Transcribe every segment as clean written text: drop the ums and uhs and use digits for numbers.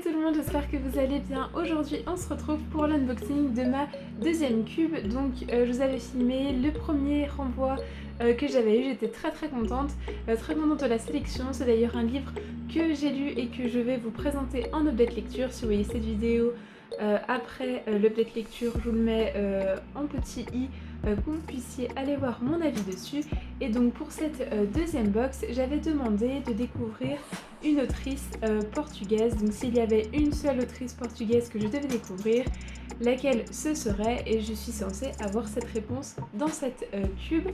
tout le monde, j'espère que vous allez bien. Aujourd'hui on se retrouve pour l'unboxing de ma deuxième cube. Donc je vous avais filmé le premier renvoi que j'avais eu, j'étais très contente de la sélection. C'est d'ailleurs un livre que j'ai lu et que je vais vous présenter en update lecture. Si vous voyez cette vidéo après l'update lecture, je vous le mets en petit i pour que vous puissiez aller voir mon avis dessus. Et donc pour cette deuxième box, j'avais demandé de découvrir une autrice portugaise. Donc s'il y avait une seule autrice portugaise que je devais découvrir, laquelle ce serait? Et je suis censée avoir cette réponse dans cette cube.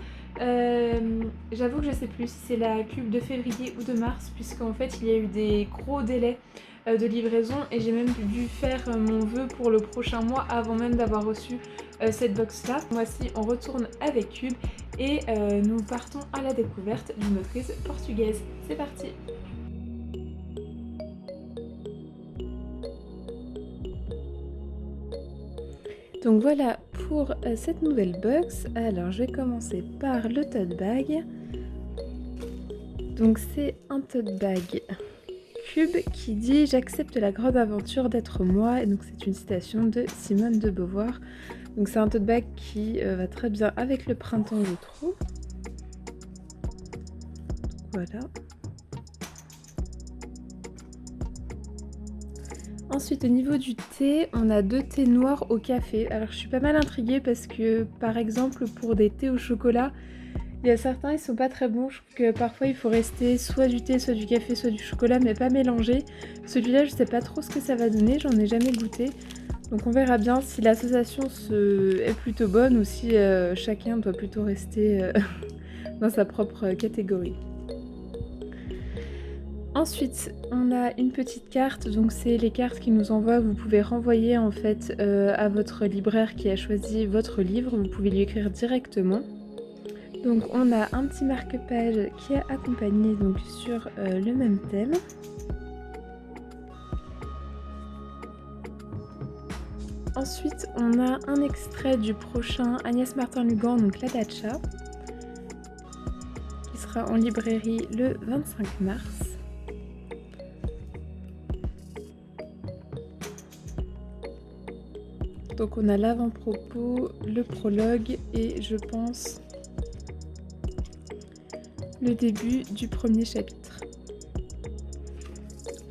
J'avoue que je sais plus si c'est la cube de février ou de mars, puisqu'en fait il y a eu des gros délais de livraison et j'ai même dû faire mon vœu pour le prochain mois avant même d'avoir reçu cette box là. Voici, on retourne avec Cube et nous partons à la découverte d'une autrice portugaise. C'est parti! Donc voilà pour cette nouvelle box. Alors je vais commencer par le tote bag. Donc c'est un tote bag Cube qui dit « J'accepte la grande aventure d'être moi ». Et donc c'est une citation de Simone de Beauvoir. Donc c'est un tote bag qui va très bien avec le printemps, je trouve. Voilà. Ensuite au niveau du thé, on a deux thés noirs au café. Alors je suis pas mal intriguée parce que par exemple pour des thés au chocolat, il y a certains, ils sont pas très bons. Je trouve que parfois il faut rester soit du thé, soit du café, soit du chocolat, mais pas mélanger. Celui-là, je sais pas trop ce que ça va donner, j'en ai jamais goûté. Donc on verra bien si l'association est plutôt bonne ou si chacun doit plutôt rester dans sa propre catégorie. Ensuite, on a une petite carte, donc c'est les cartes qui nous envoient. Vous pouvez renvoyer en fait à votre libraire qui a choisi votre livre, vous pouvez lui écrire directement. Donc on a un petit marque-page qui est accompagné donc sur le même thème. Ensuite on a un extrait du prochain Agnès Martin-Lugan, donc La Dacha, qui sera en librairie le 25 mars. Donc on a l'avant-propos, le prologue et je pense le début du premier chapitre.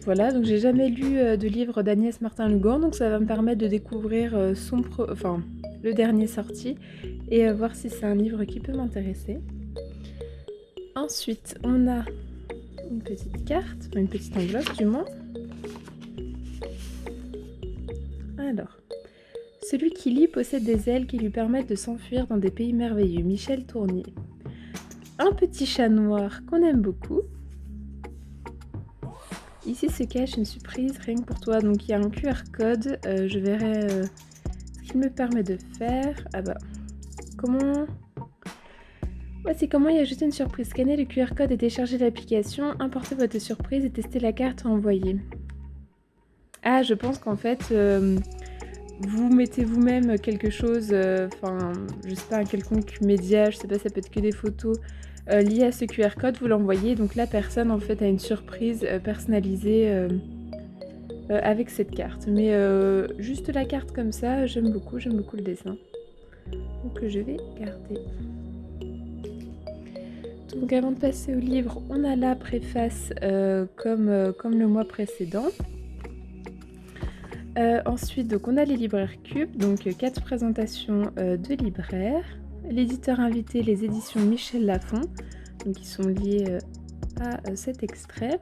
Voilà, donc j'ai jamais lu de livre d'Agnès Martin-Lugan, donc ça va me permettre de découvrir le dernier sorti et voir si c'est un livre qui peut m'intéresser. Ensuite, on a une petite carte, une petite enveloppe du moins. Alors, celui qui lit possède des ailes qui lui permettent de s'enfuir dans des pays merveilleux. Michel Tournier. Un petit chat noir qu'on aime beaucoup. Ici se cache une surprise rien que pour toi. Donc il y a un QR code. Je verrai ce qu'il me permet de faire. Ah bah, comment... Voici comment y ajouter une surprise. Scannez le QR code et téléchargez l'application. Importez votre surprise et testez la carte envoyée. Ah, je pense qu'en fait... vous mettez vous-même quelque chose, je sais pas, un quelconque média, je sais pas, ça peut être que des photos liées à ce QR code, vous l'envoyez, donc la personne en fait a une surprise personnalisée avec cette carte. Mais juste la carte comme ça, j'aime beaucoup le dessin. Donc je vais garder. Donc avant de passer au livre, on a la préface comme le mois précédent. Ensuite, donc on a les libraires Cube, donc 4 présentations de libraires. L'éditeur invité, les éditions Michel Lafon, donc qui sont liées à cet extrait.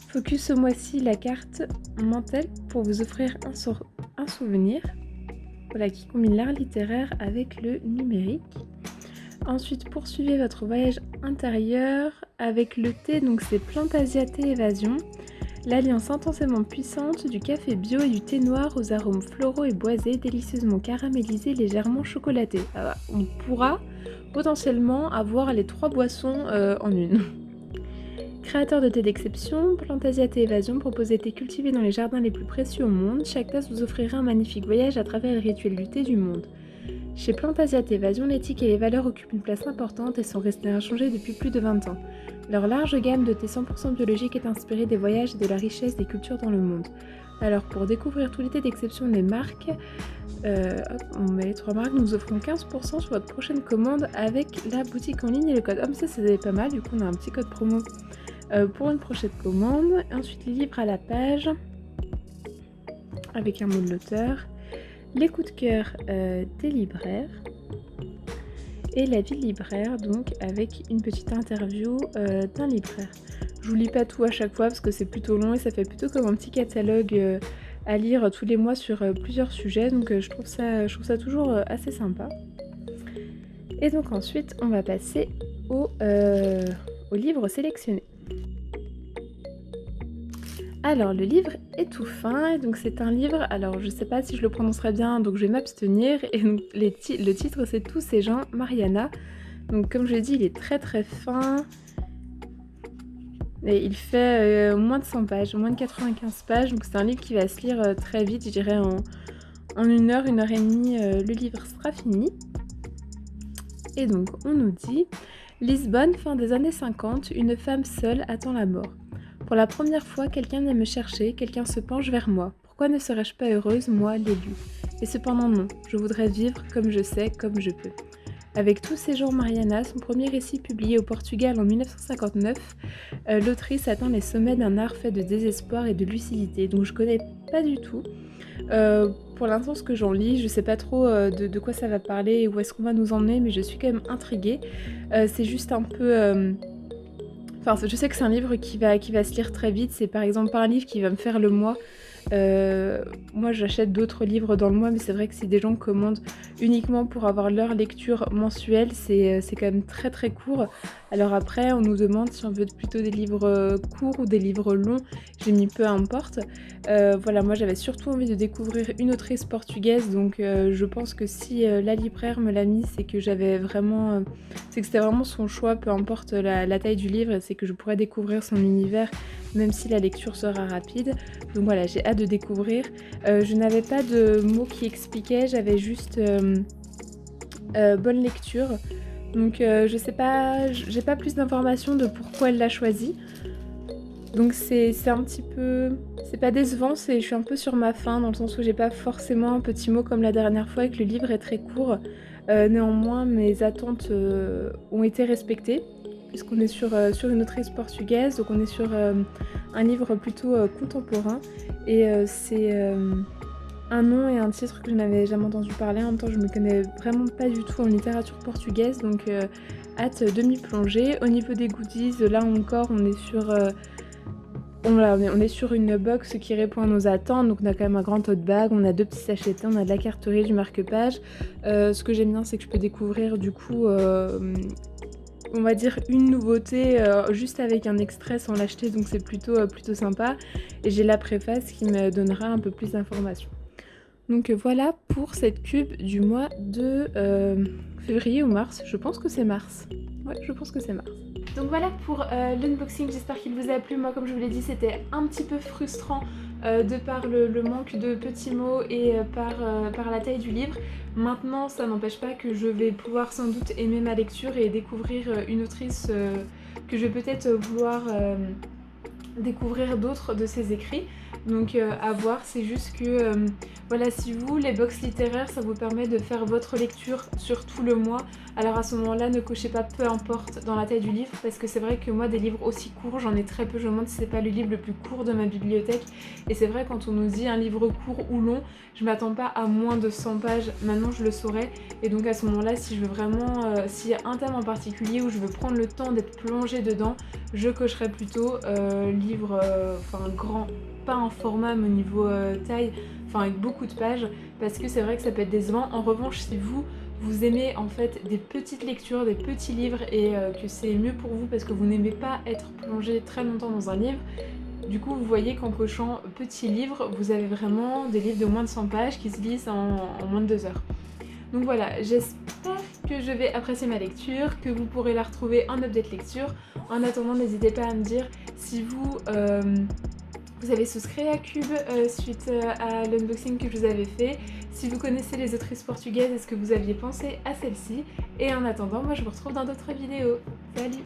Focus ce mois-ci, la carte mentale pour vous offrir un souvenir, voilà, qui combine l'art littéraire avec le numérique. Ensuite, poursuivez votre voyage intérieur avec le thé, donc c'est Plantasia Thé Évasion. L'alliance intensément puissante du café bio et du thé noir aux arômes floraux et boisés, délicieusement caramélisés, légèrement chocolatés. On pourra potentiellement avoir les 3 boissons en une. Créateur de thé d'exception, Plantasia Thé Évasion propose des thés cultivés dans les jardins les plus précieux au monde. Chaque tasse vous offrira un magnifique voyage à travers les rituels du thé du monde. Chez Plantasia Thé Évasion, l'éthique et les valeurs occupent une place importante et sont restées inchangées depuis plus de 20 ans. Leur large gamme de thé 100% biologique est inspirée des voyages et de la richesse des cultures dans le monde. Alors pour découvrir tout l'été d'exception des marques, hop, on met les 3 marques, nous offrons 15% sur votre prochaine commande avec la boutique en ligne et le code. Ah mais ça c'est pas mal, du coup on a un petit code promo pour une prochaine commande. Ensuite les livres à la page, avec un mot de l'auteur, les coups de cœur des libraires, et la vie libraire, donc avec une petite interview d'un libraire. Je vous lis pas tout à chaque fois parce que c'est plutôt long et ça fait plutôt comme un petit catalogue à lire tous les mois sur plusieurs sujets, donc je trouve ça toujours assez sympa. Et donc ensuite on va passer au livre sélectionné. Alors le livre est tout fin, et donc c'est un livre, alors je sais pas si je le prononcerai bien, donc je vais m'abstenir, et donc le titre c'est Tous ces gens, Mariana. Donc comme je l'ai dit, il est très très fin, et il fait moins de 100 pages, moins de 95 pages, donc c'est un livre qui va se lire très vite, je dirais en 1 heure et demie, le livre sera fini. Et donc on nous dit « Lisbonne, fin des années 50, une femme seule attend la mort. Pour la première fois, quelqu'un vient me chercher, quelqu'un se penche vers moi. Pourquoi ne serais-je pas heureuse, moi, l'élue? Et cependant non, je voudrais vivre comme je sais, comme je peux. » Avec Tous ces gens, Mariana, son premier récit publié au Portugal en 1959, l'autrice atteint les sommets d'un art fait de désespoir et de lucidité, donc je connais pas du tout. Pour l'instant, ce que j'en lis, je sais pas trop de quoi ça va parler et où est-ce qu'on va nous emmener, mais je suis quand même intriguée. C'est juste un peu... Enfin, je sais que c'est un livre qui va se lire très vite. C'est par exemple pas un livre qui va me faire le mois. Moi, j'achète d'autres livres dans le mois, mais c'est vrai que si des gens commandent uniquement pour avoir leur lecture mensuelle, c'est quand même très très court. Alors après, on nous demande si on veut plutôt des livres courts ou des livres longs. J'ai mis peu importe. Voilà, moi j'avais surtout envie de découvrir une autrice portugaise, donc je pense que si la libraire me l'a mis, c'est que j'avais vraiment... c'est que c'était vraiment son choix, peu importe la taille du livre, c'est que je pourrais découvrir son univers, même si la lecture sera rapide. Donc voilà, j'ai hâte de découvrir. Je n'avais pas de mots qui expliquaient, j'avais juste bonne lecture. Donc je sais pas, j'ai pas plus d'informations de pourquoi elle l'a choisi. Donc c'est un petit peu... c'est pas décevant, je suis un peu sur ma faim, dans le sens où j'ai pas forcément un petit mot comme la dernière fois et que le livre est très court. Néanmoins, mes attentes ont été respectées, puisqu'on est sur une autrice portugaise, donc on est sur un livre plutôt contemporain, et c'est un nom et un titre que je n'avais jamais entendu parler. En même temps, je me connais vraiment pas du tout en littérature portugaise, donc hâte de m'y plonger. Au niveau des goodies, là encore, on est sur... on est sur une box qui répond à nos attentes, donc on a quand même un grand tote bag, on a 2 petits sachets de thé, on a de la carterie, du marque-page. Ce que j'aime bien, c'est que je peux découvrir du coup, on va dire une nouveauté juste avec un extrait sans l'acheter, donc c'est plutôt sympa. Et j'ai la préface qui me donnera un peu plus d'informations. Donc voilà pour cette cube du mois de février ou mars, je pense que c'est mars. Ouais, je pense que c'est mars. Donc voilà pour l'unboxing, j'espère qu'il vous a plu. Moi, comme je vous l'ai dit, c'était un petit peu frustrant de par le manque de petits mots et par la taille du livre. Maintenant, ça n'empêche pas que je vais pouvoir sans doute aimer ma lecture et découvrir une autrice que je vais peut-être vouloir découvrir d'autres de ses écrits. Donc à voir, c'est juste que voilà, si vous, les box littéraires, ça vous permet de faire votre lecture sur tout le mois, alors à ce moment-là, ne cochez pas peu importe dans la taille du livre, parce que c'est vrai que moi, des livres aussi courts, j'en ai très peu. Je me demande si c'est pas le livre le plus court de ma bibliothèque. Et c'est vrai, quand on nous dit un livre court ou long, je m'attends pas à moins de 100 pages, maintenant je le saurais. Et donc à ce moment-là, si je veux vraiment, s'il y a un thème en particulier où je veux prendre le temps d'être plongée dedans, je cocherais plutôt livre grand, pas un format mais au niveau taille, enfin avec beaucoup de pages, parce que c'est vrai que ça peut être décevant. En revanche, si vous aimez en fait des petites lectures, des petits livres, et que c'est mieux pour vous parce que vous n'aimez pas être plongé très longtemps dans un livre, du coup vous voyez qu'en cochant petit livre, vous avez vraiment des livres de moins de 100 pages qui se lisent en moins de 2 heures. Donc voilà, j'espère que je vais apprécier ma lecture, que vous pourrez la retrouver en update lecture. En attendant, n'hésitez pas à me dire si vous avez souscrit à Cube suite à l'unboxing que je vous avais fait. Si vous connaissez les autrices portugaises, est-ce que vous aviez pensé à celle-ci? Et en attendant, moi je vous retrouve dans d'autres vidéos. Salut!